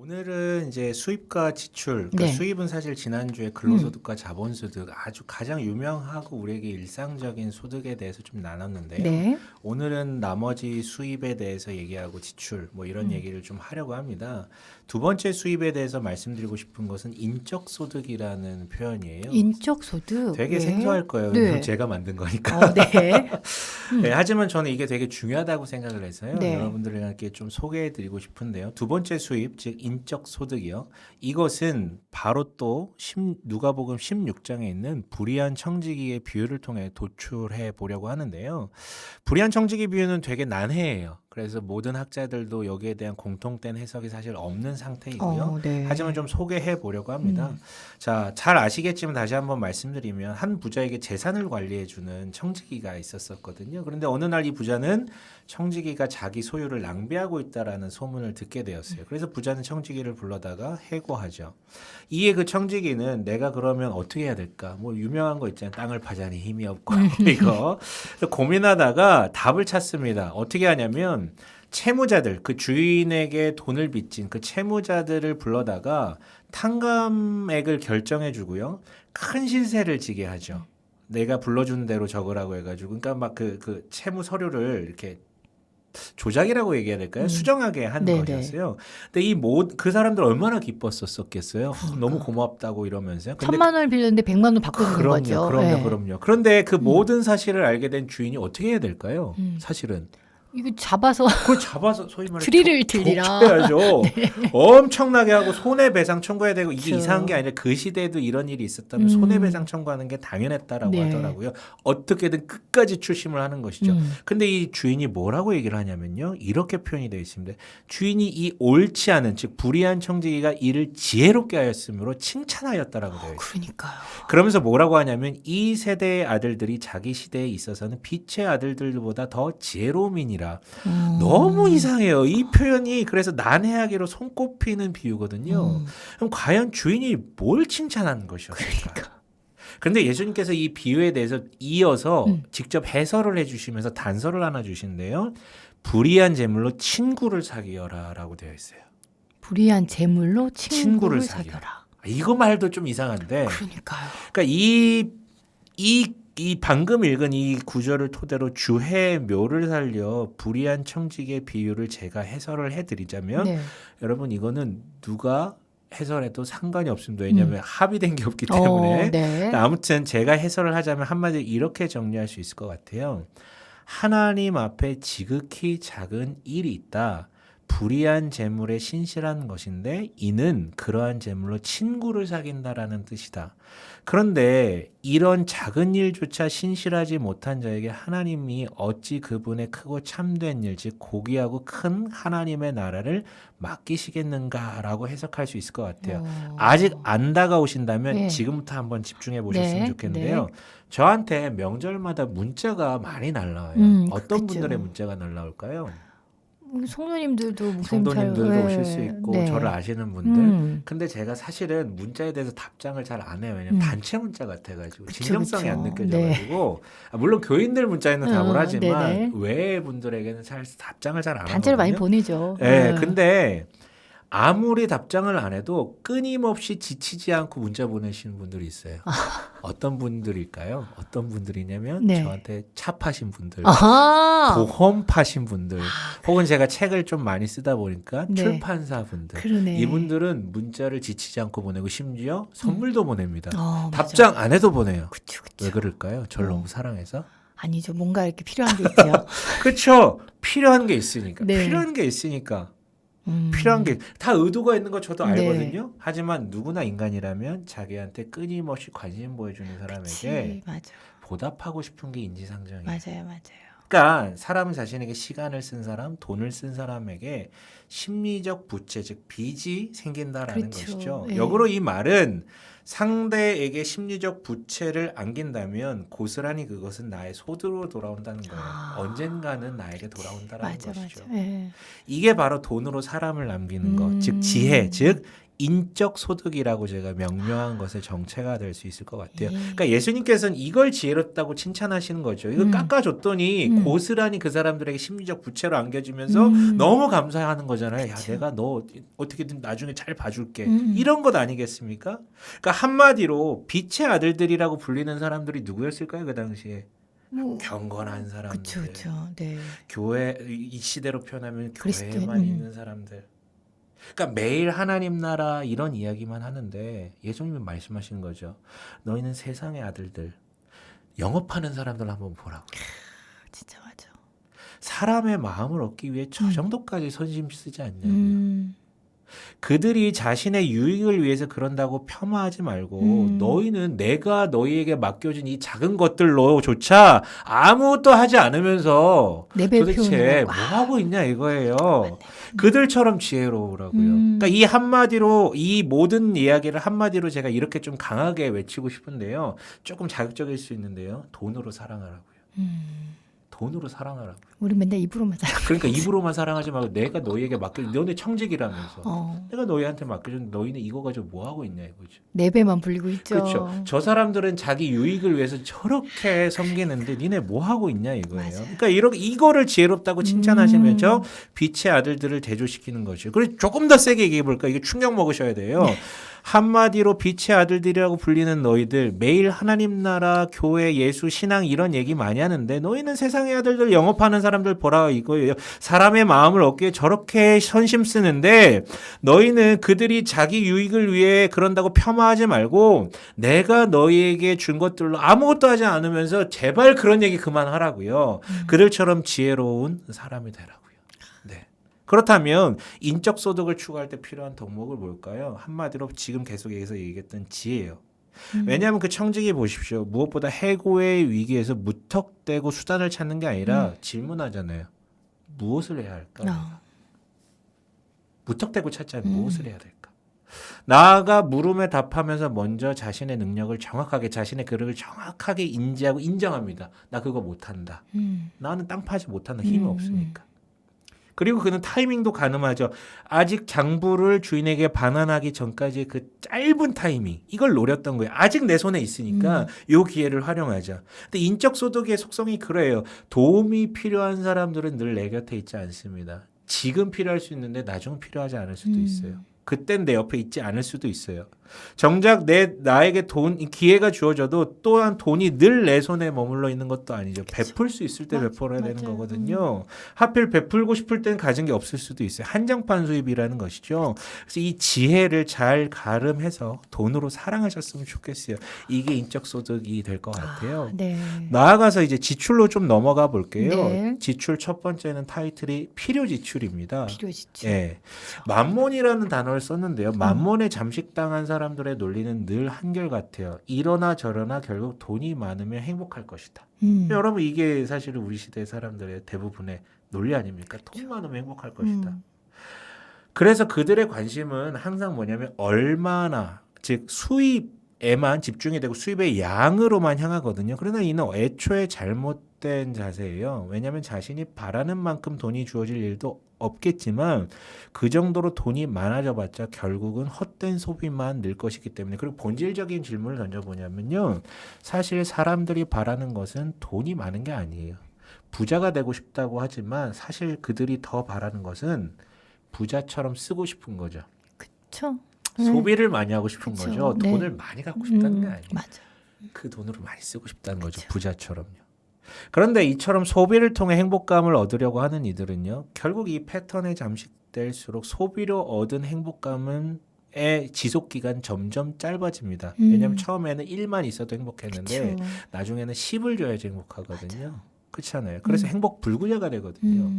오늘은 이제 수입과 지출, 그러니까 네. 수입은 사실 지난주에 근로소득과 자본소득 아주 가장 유명하고 우리에게 일상적인 소득에 대해서 좀 나눴는데요. 네. 오늘은 나머지 수입에 대해서 얘기하고 지출 뭐 이런 얘기를 좀 하려고 합니다. 두 번째 수입에 대해서 말씀드리고 싶은 것은 인적 소득이라는 표현이에요. 인적 소득. 되게 네. 생소할 거예요. 네. 왜냐면 제가 만든 거니까. 네. 네, 하지만 저는 이게 되게 중요하다고 생각을 해서요. 네. 여러분들에게 좀 소개해드리고 싶은데요. 두 번째 수입, 즉 인적 소득이요. 이것은 바로 또 누가복음 16장에 있는 불의한 청지기의 비유를 통해 도출해 보려고 하는데요. 불의한 청지기 비유는 되게 난해해요. 그래서 모든 학자들도 여기에 대한 공통된 해석이 사실 없는 상태이고요. 네. 하지만 좀 소개해 보려고 합니다. 자, 잘 아시겠지만 다시 한번 말씀드리면 한 부자에게 재산을 관리해 주는 청지기가 있었거든요. 그런데 어느 날 이 부자는 청지기가 자기 소유를 낭비하고 있다라는 소문을 듣게 되었어요. 그래서 부자는 청지기를 불러다가 해고하죠. 이에 그 청지기는 내가 그러면 어떻게 해야 될까? 뭐 유명한 거 있잖아요. 땅을 파자니 힘이 없고 이거. 그래서 고민하다가 답을 찾습니다. 어떻게 하냐면 채무자들, 그 주인에게 돈을 빚진 그 채무자들을 불러다가 탕감액을 결정해 주고요. 큰 실세를 지게 하죠. 내가 불러준 대로 적으라고 해가지고, 그러니까 막 그 채무 서류를 이렇게 조작이라고 얘기해야 될까요? 수정하게 한 네네. 것이었어요. 근데 그 사람들 얼마나 기뻤었겠어요. 너무 고맙다고 이러면서요. 근데 1,000만 원을 빌렸는데 100만 원 바꿔주는 그럼요, 거죠. 그럼요, 네. 그럼요. 그런데 그 모든 사실을 알게 된 주인이 어떻게 해야 될까요? 사실은. 이거 잡아서 그걸 잡아서 소위 말해 드릴을 들리라. 덮쳐야죠. 엄청나게 하고 손해배상 청구해야 되고 이게 그렇죠. 이상한 게 아니라 그 시대에도 이런 일이 있었다면 손해배상 청구하는 게 당연했다라고 네. 하더라고요. 어떻게든 끝까지 추심을 하는 것이죠. 근데 이 주인이 뭐라고 얘기를 하냐면요. 이렇게 표현이 되어 있습니다. 주인이 이 옳지 않은 즉 불의한 청지기가 이를 지혜롭게 하였으므로 칭찬하였다라고 되어 있어요. 그러니까요. 그러면서 뭐라고 하냐면 이 세대의 아들들이 자기 시대에 있어서는 빛의 아들들보다 더 지혜로움이니라. 너무 이상해요. 이 표현이 그래서 난해하기로 손꼽히는 비유거든요. 그럼 과연 주인이 뭘 칭찬하는 것이었을까? 그런데 예수님께서 이 비유에 대해서 이어서 직접 해설을 해주시면서 단서를 하나 주신대요. 불의한 재물로 친구를 사귀어라라고 되어 있어요. 불의한 재물로 친구를 사귀어라. 사겨라. 이거 말도 좀 이상한데. 그러니까요. 그러니까 이 방금 읽은 이 구절을 토대로 주해 묘를 살려 불의한 청지기의 비유를 제가 해설을 해드리자면 네. 여러분 이거는 누가 해설해도 상관이 없습니다. 왜냐하면 합의된 게 없기 때문에. 네. 아무튼 제가 해설을 하자면 한마디로 이렇게 정리할 수 있을 것 같아요. 하나님 앞에 지극히 작은 일이 있다. 불의한 재물에 신실한 것인데 이는 그러한 재물로 친구를 사귄다라는 뜻이다. 그런데 이런 작은 일조차 신실하지 못한 자에게 하나님이 어찌 그분의 크고 참된 일, 즉 고귀하고 큰 하나님의 나라를 맡기시겠는가라고 해석할 수 있을 것 같아요. 아직 안 다가오신다면 네. 지금부터 한번 집중해 보셨으면 네. 좋겠는데요. 저한테 명절마다 문자가 많이 날라와요. 어떤 그렇죠. 분들의 문자가 날라올까요? 우리 성도님들도 목사님 성도님들도 잘- 오실 수 있고 네. 저를 아시는 분들. 근데 제가 사실은 문자에 대해서 답장을 잘 안 해요. 왜냐면 단체 문자 같아가지고 그쵸, 진정성이 안 그쵸. 느껴져가지고 물론 교인들 문자에는 답을 하지만 네네. 외의 분들에게는 잘 답장을 잘 안 하거든요. 단체를 많이 보내죠. 네, 근데 아무리 답장을 안 해도 끊임없이 지치지 않고 문자 보내시는 분들이 있어요. 어떤 분들일까요? 어떤 분들이냐면 네. 저한테 차 파신 분들, 아하. 보험 파신 분들, 혹은 제가 책을 좀 많이 쓰다 보니까 네. 출판사 분들, 그러네. 이분들은 문자를 지치지 않고 보내고 심지어 선물도 보냅니다. 맞아. 답장 안 해도 보내요. 그쵸. 왜 그럴까요? 저를 너무 사랑해서? 아니죠. 뭔가 이렇게 필요한 게 있죠. 그렇죠. 필요한 게 있으니까. 네. 필요한 게 있으니까. 필요한 게 다 의도가 있는 거 저도 네. 알거든요. 하지만 누구나 인간이라면 자기한테 끊임없이 관심 보여주는 사람에게 그치, 맞아. 보답하고 싶은 게 인지상정이에요. 맞아요. 그러니까 사람은 자신에게 시간을 쓴 사람, 돈을 쓴 사람에게 심리적 부채, 즉 빚이 생긴다라는 그렇죠. 것이죠. 네. 역으로 이 말은 상대에게 심리적 부채를 안긴다면 고스란히 그것은 나의 소득으로 돌아온다는 거예요. 언젠가는 나에게 돌아온다라는 맞아. 것이죠. 네. 이게 바로 돈으로 사람을 남기는 것, 즉 지혜, 즉 인적 소득이라고 제가 명명한 것의 정체가 될 수 있을 것 같아요. 예. 그러니까 예수님께서는 이걸 지혜롭다고 칭찬하시는 거죠. 이걸 깎아줬더니 고스란히 그 사람들에게 심리적 부채로 안겨지면서 너무 감사하는 거잖아요. 야, 그쵸. 내가 너 어떻게든 나중에 잘 봐줄게. 음. 이런 것 아니겠습니까? 그러니까 한마디로 빛의 아들들이라고 불리는 사람들이 누구였을까요? 그 당시에 뭐, 경건한 사람들, 그쵸, 그쵸. 네. 교회 이 시대로 표현하면 그리스도인, 교회만 있는 사람들. 그러니까 매일 하나님 나라 이런 이야기만 하는데 예수님은 말씀하시는 거죠. 너희는 세상의 아들들, 영업하는 사람들 한번 보라고. 진짜 맞아. 사람의 마음을 얻기 위해 저 정도까지 선심 쓰지 않냐고요. 그들이 자신의 유익을 위해서 그런다고 폄하하지 말고 너희는 내가 너희에게 맡겨준 이 작은 것들로조차 아무것도 하지 않으면서 도대체 내배우는 뭐 하고 있냐 이거예요. 그들처럼 지혜로우라고요. 그러니까 이 한마디로 이 모든 이야기를 한마디로 제가 이렇게 좀 강하게 외치고 싶은데요. 조금 자극적일 수 있는데요. 돈으로 사랑하라고요. 돈으로 사랑하라고. 우리 맨날 입으로만 살아. 그러니까 입으로만 사랑하지 말고 내가 너희에게 맡겨준 너네 청직이라면서 내가 너희한테 맡겨준 너희는 이거 가지고 뭐 하고 있냐 이거죠. 내 배만 불리고 있죠. 그렇죠. 저 사람들은 자기 유익을 위해서 저렇게 섬기는데 니네 뭐 하고 있냐 이거예요. 맞아요. 그러니까 이거를 지혜롭다고 칭찬하시면서 빛의 아들들을 대조시키는 거죠. 그리고 조금 더 세게 얘기해 볼까? 이게 충격 먹으셔야 돼요. 한마디로 빛의 아들들이라고 불리는 너희들 매일 하나님 나라 교회 예수 신앙 이런 얘기 많이 하는데 너희는 세상의 아들들 영업하는 사람들 보라 이거예요. 사람의 마음을 얻기에 저렇게 선심 쓰는데 너희는 그들이 자기 유익을 위해 그런다고 폄하하지 말고 내가 너희에게 준 것들로 아무것도 하지 않으면서 제발 그런 얘기 그만하라고요. 그들처럼 지혜로운 사람이 되라고요. 네. 그렇다면 인적 소득을 추구할 때 필요한 덕목을 뭘까요? 한마디로 지금 계속 여기서 얘기했던 지혜예요. 왜냐하면 그 청직이 보십시오. 무엇보다 해고의 위기에서 무턱대고 수단을 찾는 게 아니라 질문하잖아요. 무엇을 해야 할까? 무턱대고 찾지 않고 무엇을 해야 될까? 나아가 물음에 답하면서 먼저 자신의 능력을 정확하게 자신의 그릇을 정확하게 인지하고 인정합니다. 나 그거 못한다. 나는 땅 파지 못한다. 힘이 없으니까. 그리고 그는 타이밍도 가늠하죠. 아직 장부를 주인에게 반환하기 전까지 그 짧은 타이밍 이걸 노렸던 거예요. 아직 내 손에 있으니까 이 기회를 활용하자. 근데 인적 소득의 속성이 그래요. 도움이 필요한 사람들은 늘 내 곁에 있지 않습니다. 지금 필요할 수 있는데 나중은 필요하지 않을 수도 있어요. 그땐 내 옆에 있지 않을 수도 있어요. 정작 나에게 기회가 주어져도 또한 돈이 늘 내 손에 머물러 있는 것도 아니죠. 그쵸. 베풀 수 있을 때 베풀어야 되는 맞아요. 거거든요. 하필 베풀고 싶을 땐 가진 게 없을 수도 있어요. 한정판 수입이라는 것이죠. 그래서 이 지혜를 잘 가름해서 돈으로 사랑하셨으면 좋겠어요. 이게 인적 소득이 될 것 같아요. 네. 나아가서 이제 지출로 좀 넘어가 볼게요. 네. 지출 첫 번째는 타이틀이 필요 지출입니다. 필요 지출. 예. 만몬이라는 단어를 썼는데요. 만몬에 잠식당한 사람들의 논리는 늘 한결같아요. 이러나 저러나 결국 돈이 많으면 행복할 것이다. 여러분 이게 사실은 우리 시대 사람들의 대부분의 논리 아닙니까? 돈 많으면 행복할 것이다. 그래서 그들의 관심은 항상 뭐냐면 얼마나 즉 수입에만 집중이 되고 수입의 양으로만 향하거든요. 그러나 이는 애초에 잘못된 자세예요. 왜냐하면 자신이 바라는 만큼 돈이 주어질 일도 없겠지만 그 정도로 돈이 많아져봤자 결국은 헛된 소비만 늘 것이기 때문에. 그리고 본질적인 질문을 던져보냐면요. 사실 사람들이 바라는 것은 돈이 많은 게 아니에요. 부자가 되고 싶다고 하지만 사실 그들이 더 바라는 것은 부자처럼 쓰고 싶은 거죠. 그렇죠. 소비를 많이 하고 싶은 그쵸. 거죠. 네. 돈을 많이 갖고 싶다는 게 아니에요. 맞아. 그 돈으로 많이 쓰고 싶다는 거죠. 그쵸. 부자처럼요. 그런데 이처럼 소비를 통해 행복감을 얻으려고 하는 이들은요. 결국 이 패턴에 잠식될수록 소비로 얻은 행복감은 의 지속기간 점점 짧아집니다. 왜냐하면 처음에는 1만 있어도 행복했는데 그쵸. 나중에는 10을 줘야지 행복하거든요. 그렇잖아요. 그래서 행복 불구제가 되거든요.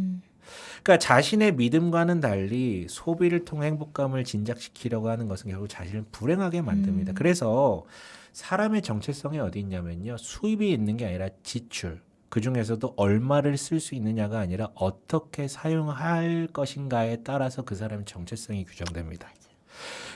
그러니까 자신의 믿음과는 달리 소비를 통해 행복감을 진작시키려고 하는 것은 결국 자신을 불행하게 만듭니다. 그래서 사람의 정체성이 어디 있냐면요. 수입이 있는 게 아니라 지출. 그중에서도 얼마를 쓸 수 있느냐가 아니라 어떻게 사용할 것인가에 따라서 그 사람의 정체성이 규정됩니다.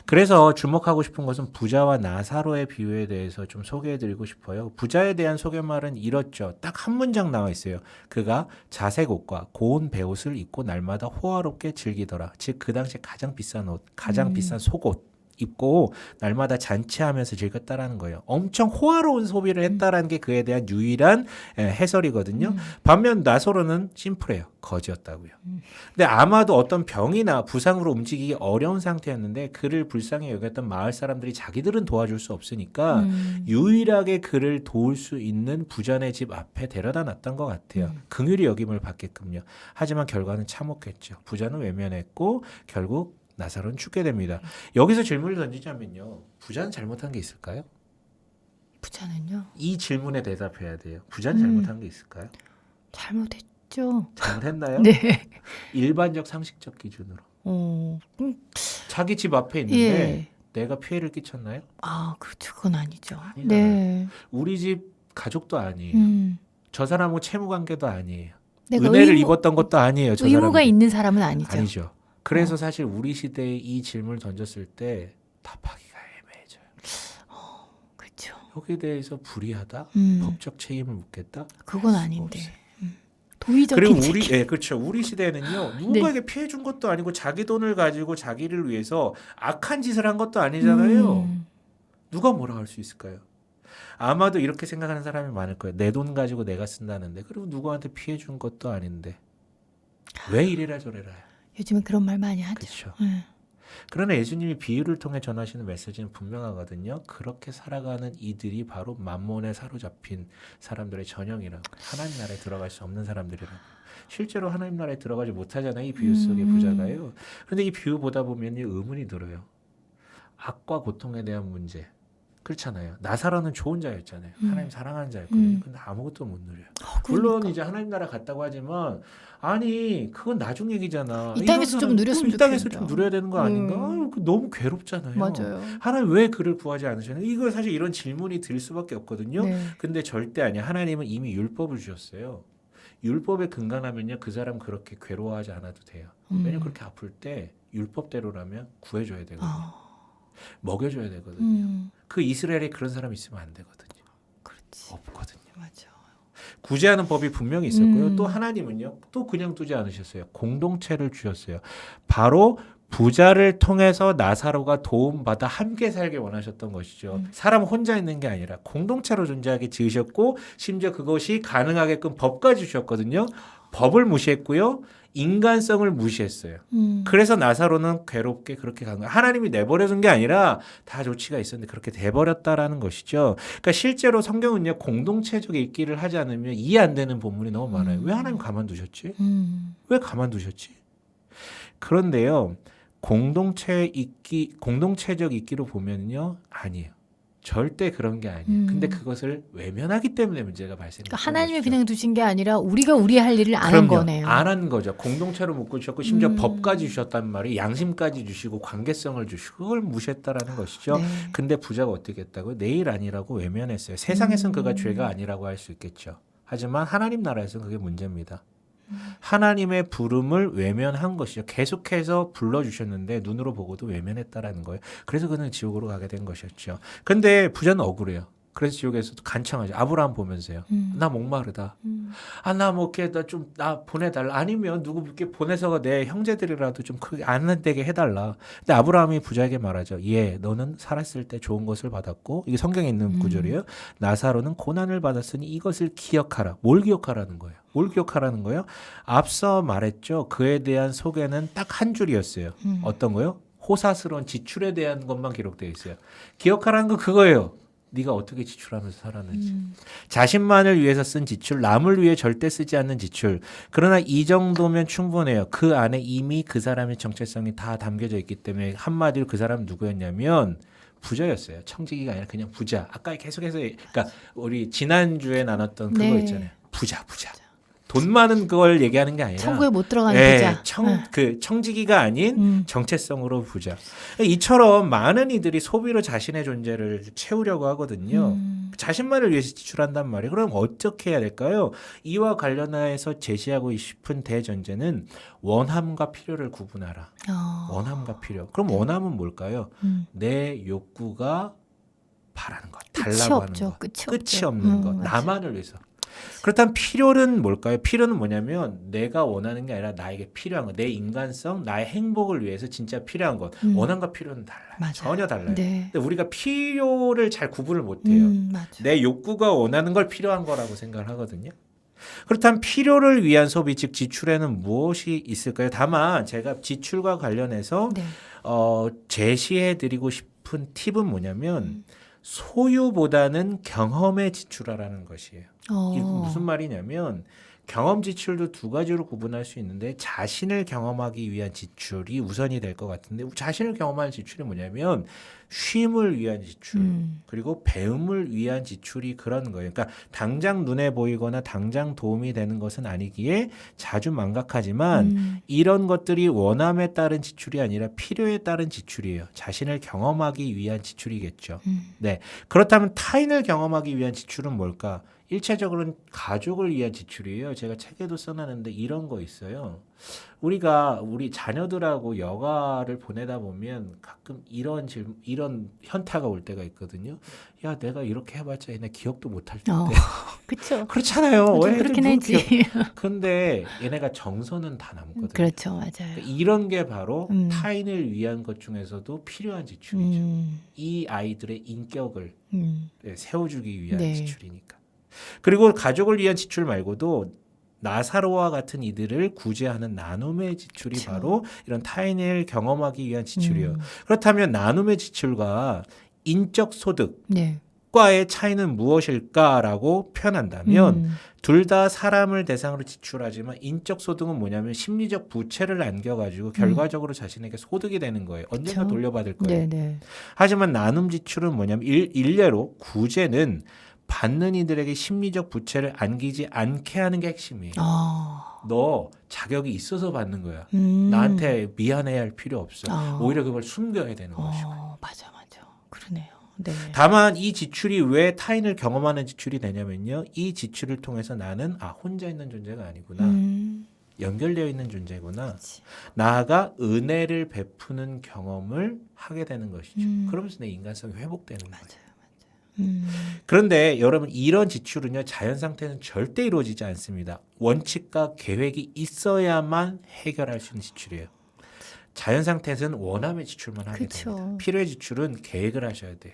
그래서 주목하고 싶은 것은 부자와 나사로의 비유에 대해서 좀 소개해드리고 싶어요. 부자에 대한 소개말은 이렇죠. 딱 한 문장 나와 있어요. 그가 자색 옷과 고운 베옷을 입고 날마다 호화롭게 즐기더라. 즉 그 당시에 가장 비싼 옷, 가장 비싼 속옷 입고 날마다 잔치하면서 즐겼다라는 거예요. 엄청 호화로운 소비를 했다라는 게 그에 대한 유일한 해설이거든요. 반면 나사로는 심플해요. 거지였다고요. 근데 아마도 어떤 병이나 부상으로 움직이기 어려운 상태였는데 그를 불쌍히 여겼던 마을 사람들이 자기들은 도와줄 수 없으니까 유일하게 그를 도울 수 있는 부자네 집 앞에 데려다 놨던 것 같아요. 긍휼히 여김을 받게끔요. 하지만 결과는 참혹했죠. 부자는 외면했고 결국 나사로는 죽게 됩니다. 여기서 질문을 던지자면요. 부자는 잘못한 게 있을까요? 부자는요? 이 질문에 대답해야 돼요. 부자는 잘못한 게 있을까요? 잘못했죠. 잘못했나요? 네. 일반적 상식적 기준으로. 어, 자기 집 앞에 있는데 예. 내가 피해를 끼쳤나요? 아, 그렇죠. 그건 아니죠. 아니잖아요. 네. 우리 집 가족도 아니에요. 저 사람하고 채무 관계도 아니에요. 내가 은혜를 입었던 것도 아니에요. 저 의무가 사람이. 있는 사람은 아니죠. 아니죠. 그래서 사실 우리 시대에 이 질문을 던졌을 때 답하기가 애매해져요. 그렇죠. 여기에 대해서 불이하다? 법적 책임을 묻겠다? 그건 할 수가 아닌데. 없어요. 도의적인 그리고 우리 책임. 그렇죠. 우리 시대에는요. 누군가에게 피해 준 것도 아니고 자기 돈을 가지고 자기를 위해서 악한 짓을 한 것도 아니잖아요. 누가 뭐라 할 수 있을까요? 아마도 이렇게 생각하는 사람이 많을 거예요. 내 돈 가지고 내가 쓴다는데 그리고 누구한테 피해 준 것도 아닌데 왜 이래라 저래라. 요즘에 그런 말 많이 하죠. 그렇죠. 네. 그러나 예수님이 비유를 통해 전하시는 메시지는 분명하거든요. 그렇게 살아가는 이들이 바로 만몬에 사로잡힌 사람들의 전형이라고. 하나님 나라에 들어갈 수 없는 사람들이라고. 실제로 하나님 나라에 들어가지 못하잖아요. 이 비유 속의 부자가요. 그런데 이 비유 보다 보면 의문이 들어요. 악과 고통에 대한 문제. 그렇잖아요. 나사로는 좋은 자였잖아요. 하나님 사랑하는 자였거든요. 근데 아무것도 못 누려요. 물론 이제 하나님 나라 갔다고 하지만 아니 그건 나중 얘기잖아. 이 땅에서 좀 누렸으면 이 땅에서 좋겠다. 좀 누려야 되는 거 아닌가? 아유, 너무 괴롭잖아요. 맞아요. 하나님 왜 그를 구하지 않으셨나요? 이거 사실 이런 질문이 들 수밖에 없거든요. 네. 근데 절대 아니야. 하나님은 이미 율법을 주셨어요. 율법에 근간하면요 그 사람 그렇게 괴로워하지 않아도 돼요. 왜냐면 그렇게 아플 때 율법대로라면 구해줘야 되거든요. 먹여줘야 되거든요. 그 이스라엘에 그런 사람이 있으면 안 되거든요. 그렇지. 없거든요. 맞아. 구제하는 법이 분명히 있었고요. 또 하나님은요. 또 그냥 두지 않으셨어요. 공동체를 주셨어요. 바로 부자를 통해서 나사로가 도움받아 함께 살게 원하셨던 것이죠. 사람 혼자 있는 게 아니라 공동체로 존재하게 지으셨고 심지어 그것이 가능하게끔 법까지 주셨거든요. 법을 무시했고요. 인간성을 무시했어요. 그래서 나사로는 괴롭게 그렇게 간 거예요. 하나님이 내버려둔 게 아니라 다 조치가 있었는데 그렇게 돼버렸다라는 것이죠. 그러니까 실제로 성경은요. 공동체적 읽기를 하지 않으면 이해 안 되는 본문이 너무 많아요. 왜 하나님 가만두셨지? 왜 가만두셨지? 그런데요. 공동체적 읽기로 보면요. 아니에요. 절대 그런 게 아니에요. 근데 그것을 외면하기 때문에 문제가 발생해요. 그러니까 하나님이 그냥 두신 게 아니라 우리가 우리 할 일을 안 한 거네요. 안 한 거죠. 공동체로 묶어 주셨고 심지어 법까지 주셨단 말이에요. 양심까지 주시고 관계성을 주시고 그걸 무시했다라는 것이죠. 네. 근데 부자가 어떻게 했다고요? 내 일 아니라고 외면했어요. 세상에서는 그가 죄가 아니라고 할 수 있겠죠. 하지만 하나님 나라에서는 그게 문제입니다. 하나님의 부름을 외면한 것이죠. 계속해서 불러주셨는데 눈으로 보고도 외면했다라는 거예요. 그래서 그는 지옥으로 가게 된 것이었죠. 근데 부자는 억울해요. 그래서 지옥에서도 간청하죠. 아브라함 보면서요. 나 목마르다. 아, 나 뭐 이렇게 나 보내달라. 아니면 누구 이렇게 보내서 내 형제들이라도 좀 크게 안 되게 해달라. 근데 아브라함이 부자에게 말하죠. 예, 너는 살았을 때 좋은 것을 받았고 이게 성경에 있는 구절이에요. 나사로는 고난을 받았으니 이것을 기억하라. 뭘 기억하라는 거예요? 뭘 기억하라는 거예요? 앞서 말했죠. 그에 대한 소개는 딱 한 줄이었어요. 어떤 거요? 호사스러운 지출에 대한 것만 기록되어 있어요. 기억하라는 건 그거예요. 네가 어떻게 지출하면서 살았는지. 자신만을 위해서 쓴 지출, 남을 위해 절대 쓰지 않는 지출. 그러나 이 정도면 충분해요. 그 안에 이미 그 사람의 정체성이 다 담겨져 있기 때문에 한마디로 그 사람은 누구였냐면 부자였어요. 청지기가 아니라 그냥 부자. 아까 계속해서 그러니까 우리 지난주에 나눴던 그거 네. 있잖아요. 부자. 돈 많은 걸 얘기하는 게 아니라 천국에 못 들어가는 부자. 청지기가 아닌 정체성으로 부자. 이처럼 많은 이들이 소비로 자신의 존재를 채우려고 하거든요. 자신만을 위해서 지출한단 말이에요. 그럼 어떻게 해야 될까요? 이와 관련해서 제시하고 싶은 대전제는 원함과 필요를 구분하라. 원함과 필요. 그럼 원함은 뭘까요? 내 욕구가 바라는 것, 달라고 하는 것, 끝이 없는 것, 나만을 위해서. 그렇다면 필요는 뭘까요? 필요는 뭐냐면 내가 원하는 게 아니라 나에게 필요한 것, 내 인간성, 나의 행복을 위해서 진짜 필요한 것. 원함과 필요는 달라요. 맞아요. 전혀 달라요. 네. 근데 우리가 필요를 잘 구분을 못해요. 맞아. 내 욕구가 원하는 걸 필요한 거라고 생각을 하거든요. 그렇다면 필요를 위한 소비, 즉 지출에는 무엇이 있을까요? 다만 제가 지출과 관련해서 네. 제시해드리고 싶은 팁은 뭐냐면 소유보다는 경험에 지출하라는 것이에요. 이게 무슨 말이냐면 경험 지출도 두 가지로 구분할 수 있는데 자신을 경험하기 위한 지출이 우선이 될 것 같은데 자신을 경험하는 지출이 뭐냐면 쉼을 위한 지출 그리고 배움을 위한 지출이 그런 거예요. 그러니까 당장 눈에 보이거나 당장 도움이 되는 것은 아니기에 자주 망각하지만 이런 것들이 원함에 따른 지출이 아니라 필요에 따른 지출이에요. 자신을 경험하기 위한 지출이겠죠. 네. 그렇다면 타인을 경험하기 위한 지출은 뭘까? 일차적으로는 가족을 위한 지출이에요. 제가 책에도 써놨는데 이런 거 있어요. 우리가 우리 자녀들하고 여가를 보내다 보면 가끔 이런 현타가 올 때가 있거든요. 야, 내가 이렇게 해봤자 얘네 기억도 못할 텐데. 그렇죠. 그렇잖아요. 왜 그렇긴 하지. 근데 얘네가 정서는 다 남거든요. 그렇죠, 맞아요. 그러니까 이런 게 바로 타인을 위한 것 중에서도 필요한 지출이죠. 이 아이들의 인격을 세워주기 위한 네. 지출이니까. 그리고 가족을 위한 지출 말고도 나사로와 같은 이들을 구제하는 나눔의 지출이 그쵸. 바로 이런 타인을 경험하기 위한 지출이에요. 그렇다면 나눔의 지출과 인적 소득 네. 과의 차이는 무엇일까라고 표현한다면 둘 다 사람을 대상으로 지출하지만 인적 소득은 뭐냐면 심리적 부채를 안겨가지고 결과적으로 자신에게 소득이 되는 거예요. 언젠가 그쵸. 돌려받을 거예요. 네네. 하지만 나눔 지출은 뭐냐면 일례로 구제는 받는 이들에게 심리적 부채를 안기지 않게 하는 게 핵심이에요. 너 자격이 있어서 받는 거야. 나한테 미안해야 할 필요 없어. 오히려 그걸 숨겨야 되는 것이고. 맞아. 그러네요. 네. 다만 이 지출이 왜 타인을 경험하는 지출이 되냐면요. 이 지출을 통해서 나는 혼자 있는 존재가 아니구나. 연결되어 있는 존재구나. 그치. 나아가 은혜를 베푸는 경험을 하게 되는 것이죠. 그러면서 내 인간성이 회복되는 거예요. 그런데 여러분 이런 지출은요 자연 상태는 절대 이루어지지 않습니다. 원칙과 계획이 있어야만 해결할 수 있는 지출이에요. 자연 상태에서는 원함의 지출만 하게 그쵸. 됩니다. 필요의 지출은 계획을 하셔야 돼요.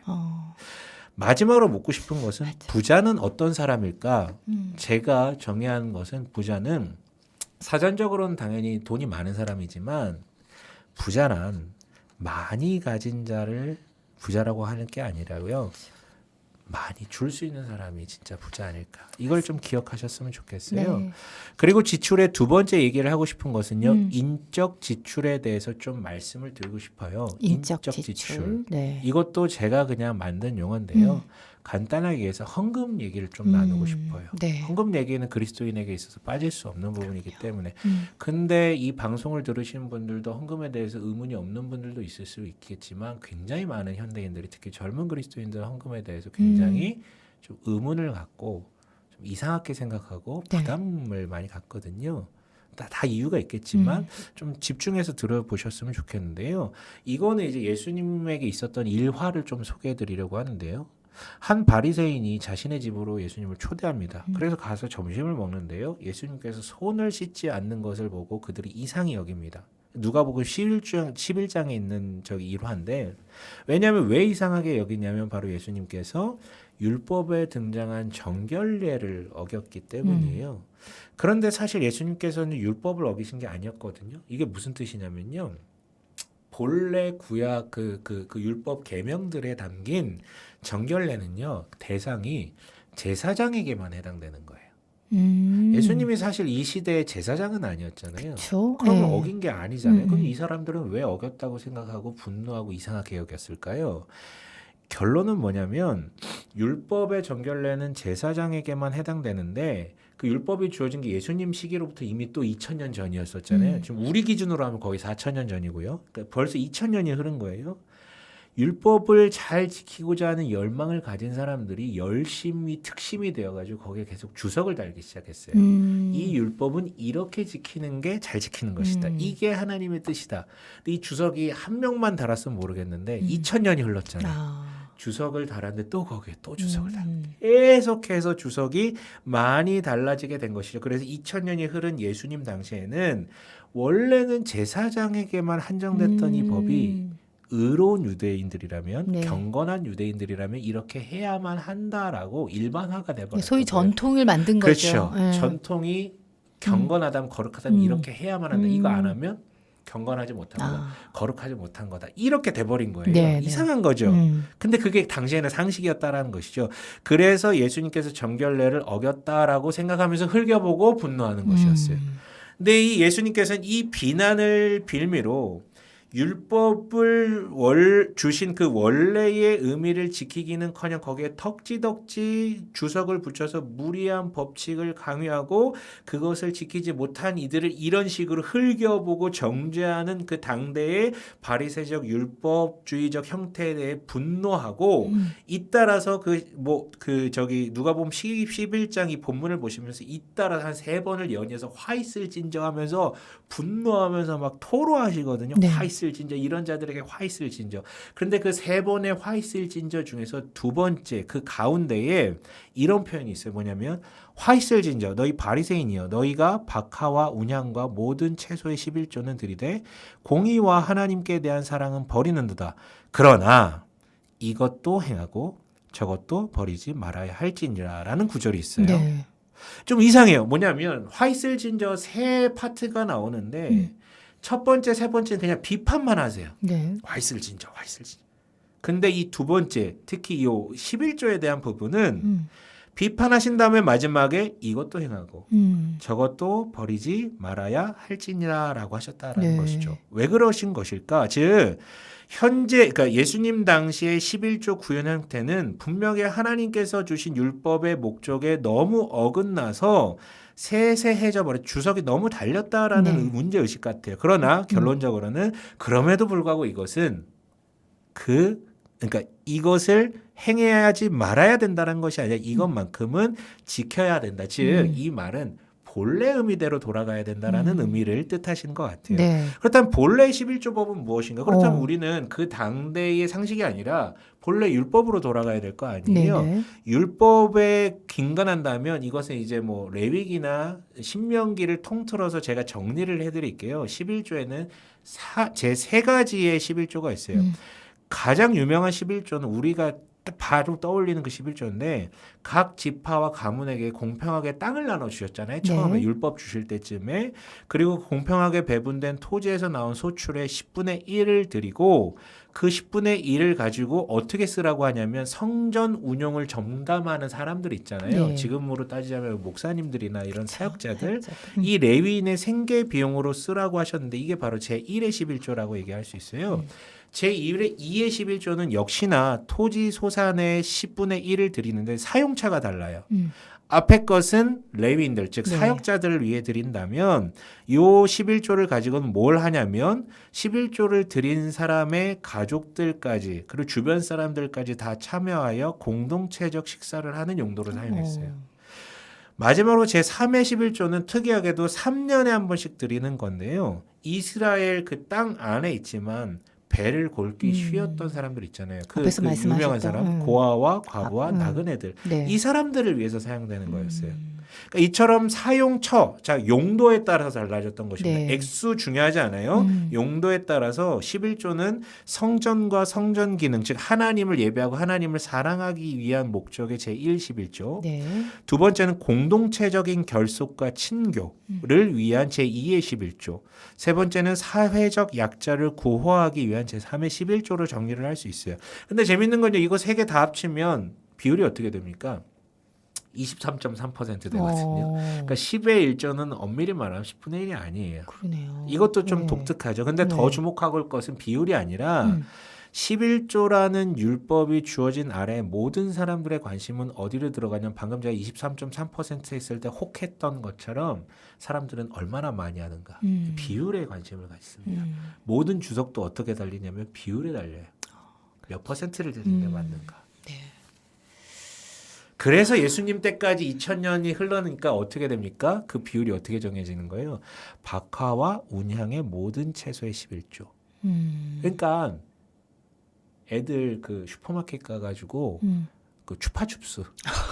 마지막으로 묻고 싶은 것은 부자는 어떤 사람일까? 제가 정의하는 것은 부자는 사전적으로는 당연히 돈이 많은 사람이지만 부자란 많이 가진 자를 부자라고 하는 게 아니라고요. 많이 줄 수 있는 사람이 진짜 부자 아닐까. 이걸 좀 기억하셨으면 좋겠어요. 네. 그리고 지출의 두 번째 얘기를 하고 싶은 것은요. 인적 지출에 대해서 좀 말씀을 드리고 싶어요. 인적 지출. 네. 이것도 제가 그냥 만든 용어인데요. 간단하게 해서 헌금 얘기를 좀 나누고 싶어요. 네. 헌금 얘기는 그리스도인에게 있어서 빠질 수 없는 부분이기 때문에. 근데 이 방송을 들으시는 분들도 헌금에 대해서 의문이 없는 분들도 있을 수 있겠지만 굉장히 많은 현대인들이 특히 젊은 그리스도인들은 헌금에 대해서 굉장히 좀 의문을 갖고 좀 이상하게 생각하고 네. 부담을 많이 갖거든요. 다 이유가 있겠지만 좀 집중해서 들어보셨으면 좋겠는데요. 이거는 이제 예수님에게 있었던 일화를 좀 소개해드리려고 하는데요. 한 바리새인이 자신의 집으로 예수님을 초대합니다. 그래서 가서 점심을 먹는데요. 예수님께서 손을 씻지 않는 것을 보고 그들이 이상히 여깁니다. 누가복음 11장에 있는 저기 일화인데 왜냐하면 왜 이상하게 여기냐면 바로 예수님께서 율법에 등장한 정결례를 어겼기 때문이에요. 그런데 사실 예수님께서는 율법을 어기신 게 아니었거든요. 이게 무슨 뜻이냐면요. 본래 구약 그 율법 계명들에 담긴 정결례는요. 대상이 제사장에게만 해당되는 거예요. 예수님이 사실 이 시대의 제사장은 아니었잖아요. 그쵸? 그러면 네. 어긴 게 아니잖아요. 그럼 이 사람들은 왜 어겼다고 생각하고 분노하고 이상하게 여겼을까요? 결론은 뭐냐면 율법의 정결례는 제사장에게만 해당되는데 그 율법이 주어진 게 예수님 시기로부터 이미 또 2000년 전이었었잖아요. 지금 우리 기준으로 하면 거의 4000년 전이고요. 그러니까 벌써 2000년이 흐른 거예요. 율법을 잘 지키고자 하는 열망을 가진 사람들이 열심히 특심이 되어가지고 거기에 계속 주석을 달기 시작했어요. 이 율법은 이렇게 지키는 게 잘 지키는 것이다. 이게 하나님의 뜻이다. 근데 이 주석이 한 명만 달았으면 모르겠는데 2000년이 흘렀잖아요. 주석을 달았는데 또 거기에 또 주석을 달. 계속해서 주석이 많이 달라지게 된 것이죠. 그래서 2000년이 흐른 예수님 당시에는 원래는 제사장에게만 한정됐던 이 법이 의로운 유대인들이라면 네. 경건한 유대인들이라면 이렇게 해야만 한다라고 일반화가 돼버렸어요. 소위 전통을 만든 그렇죠. 거죠. 예. 전통이 경건하다면 거룩하다면 이렇게 해야만 한다. 이거 안 하면 경건하지 못한 거다. 아. 거룩하지 못한 거다. 이렇게 돼버린 거예요. 네, 이상한 거죠. 근데 그게 당시에는 상식이었다라는 것이죠. 그래서 예수님께서 정결례를 어겼다라고 생각하면서 흘겨보고 분노하는 것이었어요. 근데 이 예수님께서는 이 비난을 빌미로 율법을 주신 그 원래의 의미를 지키기는커녕 거기에 덕지덕지 주석을 붙여서 무리한 법칙을 강요하고 그것을 지키지 못한 이들을 이런 식으로 흘겨보고 정죄하는 그 당대의 바리새적 율법주의적 형태에 대해 분노하고 잇따라서 누가복음 11장 이 본문을 보시면서 잇따라 한 3번을 연이어서 화이슬진저하면서 분노하면서 막 토로하시거든요. 네. 화이슬진저 이런 자들에게 화이슬진저. 그런데 그 3번의 화이슬진저 중에서 두 번째 그 가운데에 이런 표현이 있어요. 뭐냐면 화이슬진저 너희 바리새인이여 너희가 박하와 운향과 모든 채소의 11조는 들이되 공의와 하나님께 대한 사랑은 버리는도다. 그러나 이것도 행하고 저것도 버리지 말아야 할지니라라는 구절이 있어요. 네. 좀 이상해요. 뭐냐면 화이슬진저 3파트가 나오는데 첫 번째, 세 번째는 그냥 비판만 하세요. 네. 화이슬진저. 근데 이 두 번째, 특히 이 11조에 대한 부분은 비판하신 다음에 마지막에 이것도 행하고 저것도 버리지 말아야 할지니라라고 하셨다라는 네. 것이죠. 왜 그러신 것일까? 즉 현재 그러니까 예수님 당시의 11조 구현 형태는 분명히 하나님께서 주신 율법의 목적에 너무 어긋나서 세세해져 버려 주석이 너무 달렸다라는 네. 문제 의식 같아요. 그러나 결론적으로는 그럼에도 불구하고 이것은 그러니까 이것을 행해야지 말아야 된다는 것이 아니라 이것만큼은 지켜야 된다. 즉 이 말은 본래 의미대로 돌아가야 된다라는 의미를 뜻하시는 것 같아요. 네. 그렇다면 본래 11조법은 무엇인가? 그렇다면 어. 우리는 그 당대의 상식이 아니라 본래 율법으로 돌아가야 될 거 아니에요. 네네. 율법에 긴간한다면 이것은 이제 뭐 레위기나 신명기를 통틀어서 제가 정리를 해드릴게요. 11조에는 제 3가지의 11조가 있어요. 가장 유명한 11조는 우리가 바로 떠올리는 그 11조인데 각 지파와 가문에게 공평하게 땅을 나눠주셨잖아요. 처음에 네. 율법 주실 때쯤에. 그리고 공평하게 배분된 토지에서 나온 소출의 10분의 1을 드리고 그 10분의 1을 가지고 어떻게 쓰라고 하냐면 성전 운용을 점담하는 사람들 있잖아요. 네. 지금으로 따지자면 목사님들이나 이런 사역자들 사역자들. 이 레위인의 생계 비용으로 쓰라고 하셨는데 이게 바로 제1의 11조라고 얘기할 수 있어요. 제2의 11조는 역시나 토지 소산의 10분의 1을 드리는데 사용차가 달라요. 앞에 것은 레위인들 즉 네. 사역자들을 위해 드린다면 요 11조를 가지고는 뭘 하냐면 11조를 드린 사람의 가족들까지 그리고 주변 사람들까지 다 참여하여 공동체적 식사를 하는 용도로 사용했어요. 마지막으로 제3의 11조는 특이하게도 3년에 한 번씩 드리는 건데요. 이스라엘 그 땅 안에 있지만 배를 골기 쉬었던 사람들 있잖아요. 그 앞에서 유명한 사람 말씀하셨던, 고아와 과부와 나그네들 네. 이 사람들을 위해서 사용되는 거였어요. 그러니까 이처럼 사용처, 자 용도에 따라서 달라졌던 것입니다. 네. 액수 중요하지 않아요. 용도에 따라서 11조는 성전과 성전 기능, 즉 하나님을 예배하고 하나님을 사랑하기 위한 목적의 제1, 11조. 네. 두 번째는 공동체적인 결속과 친교를 위한 제2의 11조. 세 번째는 사회적 약자를 구호하기 위한 제3의 11조로 정리를 할 수 있어요. 근데 재밌는 건요. 이거 세 개 다 합치면 비율이 어떻게 됩니까? 23.3% 되거든요. 그러니까 10의 1조는 엄밀히 말하면 10분의 1이 아니에요. 그러네요. 이것도 좀 네. 독특하죠. 근데 네. 더 주목할 것은 비율이 아니라 11조라는 율법이 주어진 아래 모든 사람들의 관심은 어디로 들어가냐면 방금 제가 23.3% 했을 때 혹했던 것처럼 사람들은 얼마나 많이 하는가. 비율에 관심을 갖습니다. 모든 주석도 어떻게 달리냐면 비율에 달려요. 몇 퍼센트를 드리는 게 맞는가. 네. 그래서 예수님 때까지 2000년이 흘러니까 어떻게 됩니까? 그 비율이 어떻게 정해지는 거예요? 박하와 운향의 모든 채소의 11조. 그러니까 애들 그 슈퍼마켓 가가지고 그 추파춥스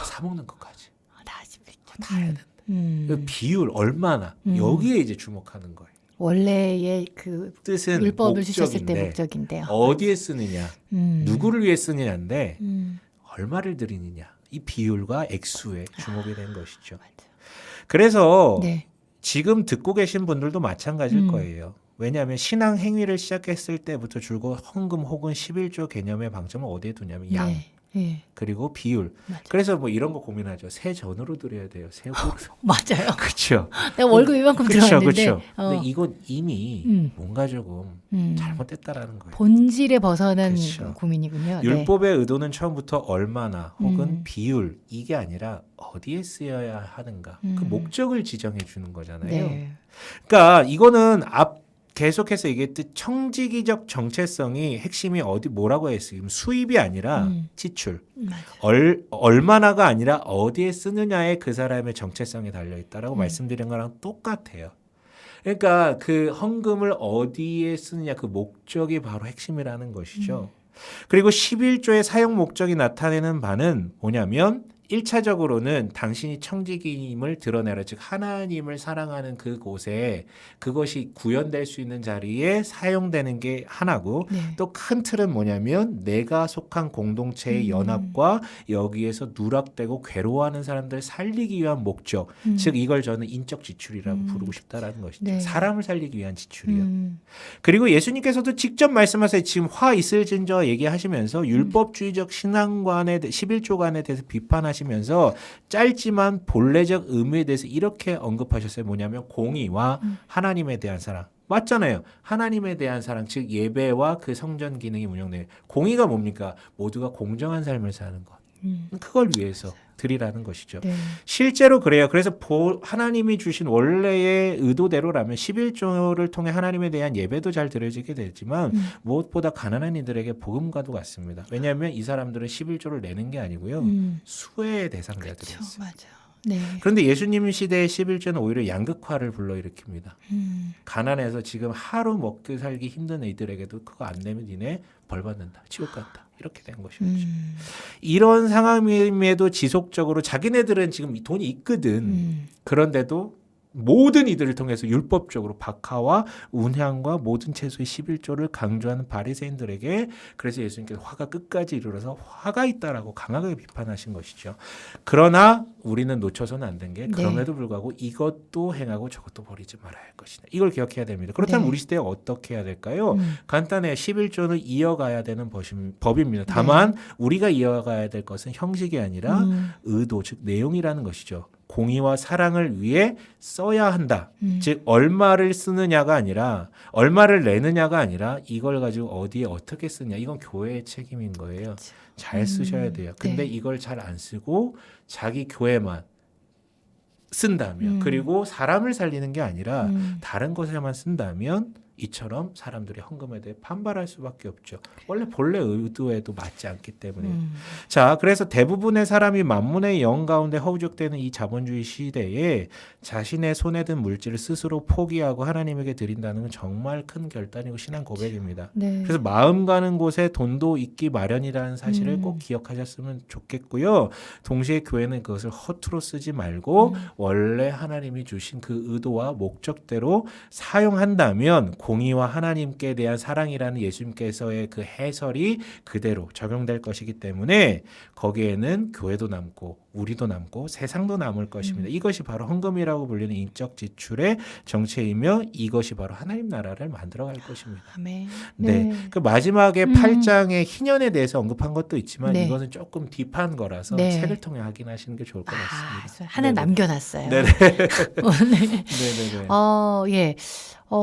사 먹는 것까지 다 집했죠. 다 해야 된다. 그 비율 얼마나 여기에 이제 주목하는 거예요. 원래의 그 뜻은 율법을 주셨을 때 목적인데 목적인데요. 어디에 쓰느냐, 누구를 위해 쓰느냐인데 음. 얼마를 드리느냐 이 비율과 액수에 주목이 된 것이죠. 맞아. 그래서 네. 지금 듣고 계신 분들도 마찬가지일 거예요. 왜냐하면 신앙 행위를 시작했을 때부터 줄곧 헌금 혹은 11조 개념의 방점을 어디에 두냐면 양 네. 네. 그리고 비율. 맞아. 그래서 뭐 이런 거 고민하죠. 세 전으로 드려야 돼요. 세 후로. 맞아요. 그렇죠. 내가 월급 이만큼 들어왔는데 그렇죠. 근데 이건 이미 뭔가 조금 잘못됐다라는 거예요. 본질에 벗어난 그쵸. 고민이군요. 네. 율법의 의도는 처음부터 얼마나 혹은 음. 비율 이게 아니라 어디에 쓰여야 하는가 그 목적을 지정해 주는 거잖아요. 네. 그러니까 이거는 계속해서 얘기했듯 청지기적 정체성이 핵심이 어디 뭐라고 했어요? 수입이 아니라 지출. 맞아. 얼마나가 아니라 어디에 쓰느냐에 그 사람의 정체성이 달려 있다라고 말씀드린 거랑 똑같아요. 그러니까 그 헌금을 어디에 쓰느냐 그 목적이 바로 핵심이라는 것이죠. 그리고 11조의 사용 목적이 나타내는 바는 뭐냐면 1차적으로는 당신이 청지기임을 드러내라. 즉 하나님을 사랑하는 그곳에 그것이 구현될 수 있는 자리에 사용되는 게 하나고 네. 또 큰 틀은 뭐냐면 내가 속한 공동체의 연합과 여기에서 누락되고 괴로워하는 사람들을 살리기 위한 목적. 즉 이걸 저는 인적 지출이라고 부르고 싶다라는 것이죠. 네. 사람을 살리기 위한 지출이요. 그리고 예수님께서도 직접 말씀하세요. 지금 화 있을진저 얘기하시면서 율법주의적 신앙관에 11조관에 대해서 비판하시면서 짧지만 본래적 의미에 대해서 이렇게 언급하셨어요. 뭐냐면 공의와 하나님에 대한 사랑. 맞잖아요. 하나님에 대한 사랑, 즉 예배와 그 성전 기능이 운영돼요. 공의가 뭡니까? 모두가 공정한 삶을 사는 것. 그걸 위해서 드리라는 것이죠. 네. 실제로 그래요. 그래서 하나님이 주신 원래의 의도대로라면 11조를 통해 하나님에 대한 예배도 잘 드려지게 되지만 무엇보다 가난한 이들에게 복음과도 같습니다. 왜냐하면 이 사람들은 11조를 내는 게 아니고요. 수혜의 대상자들이었어요. 그렇죠. 맞아. 네. 그런데 예수님 시대의 11조는 오히려 양극화를 불러일으킵니다. 가난해서 지금 하루 먹고 살기 힘든 이들에게도 그거 안 내면 니네 벌 받는다. 지옥 간다. 이렇게 된 것이죠. 이런 상황임에도 지속적으로 자기네들은 지금 돈이 있거든. 그런데도 모든 이들을 통해서 율법적으로 박하와 운향과 모든 채소의 11조를 강조하는 바리새인들에게 그래서 예수님께서 화가 끝까지 이르러서 화가 있다라고 강하게 비판하신 것이죠. 그러나 우리는 놓쳐서는 안 된 게 그럼에도 불구하고 이것도 행하고 저것도 버리지 말아야 할 것이다. 이걸 기억해야 됩니다. 그렇다면 네. 우리 시대에 어떻게 해야 될까요? 간단해요. 11조는 이어가야 되는 법입니다. 다만 우리가 이어가야 될 것은 형식이 아니라 의도, 즉 내용이라는 것이죠. 공의와 사랑을 위해 써야 한다. 즉 얼마를 쓰느냐가 아니라 얼마를 내느냐가 아니라 이걸 가지고 어디에 어떻게 쓰냐. 이건 교회의 책임인 거예요. 잘 쓰셔야 돼요. 근데 네. 이걸 잘 안 쓰고 자기 교회만 쓴다면 그리고 사람을 살리는 게 아니라 다른 것에만 쓴다면 이처럼 사람들이 헌금에 대해 반발할 수밖에 없죠. 원래 본래 의도에도 맞지 않기 때문에. 자, 그래서 대부분의 사람이 만문의 영 가운데 허우적대는 이 자본주의 시대에 자신의 손에 든 물질을 스스로 포기하고 하나님에게 드린다는 건 정말 큰 결단이고 신앙 고백입니다. 네. 그래서 마음 가는 곳에 돈도 있기 마련이라는 사실을 꼭 기억하셨으면 좋겠고요. 동시에 교회는 그것을 허투루 쓰지 말고 원래 하나님이 주신 그 의도와 목적대로 사용한다면 공의와 하나님께 대한 사랑이라는 예수님께서의 그 해설이 그대로 적용될 것이기 때문에 거기에는 교회도 남고 우리도 남고 세상도 남을 것입니다. 이것이 바로 헌금이라고 불리는 인적 지출의 정체이며 이것이 바로 하나님 나라를 만들어갈 것입니다. 아멘. 네. 그 마지막에 8장의 희년에 대해서 언급한 것도 있지만 네. 이것은 조금 딥한 거라서 네. 책을 통해 확인하시는 게 좋을 것 같습니다. 하나 네네. 남겨놨어요. 네네. 네네네. 예.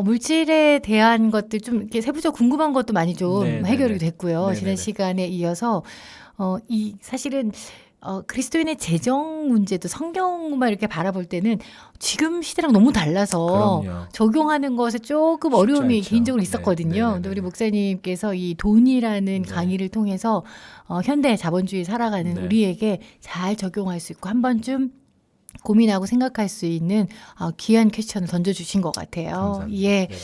물질에 대한 것들 좀 이렇게 세부적으로 궁금한 것도 많이 좀 네네네. 해결이 됐고요. 네네네. 지난 시간에 이어서 이 사실은 그리스도인의 재정 문제도 성경만 이렇게 바라볼 때는 지금 시대랑 너무 달라서 그럼요. 적용하는 것에 조금 어려움이 않죠. 개인적으로 네. 있었거든요. 네네네. 근데 우리 목사님께서 이 돈이라는 네. 강의를 통해서 현대 자본주의 살아가는 네. 우리에게 잘 적용할 수 있고 한 번쯤 고민하고 생각할 수 있는 귀한 퀘스천을 던져주신 것 같아요. 감사합니다. 예. 네네.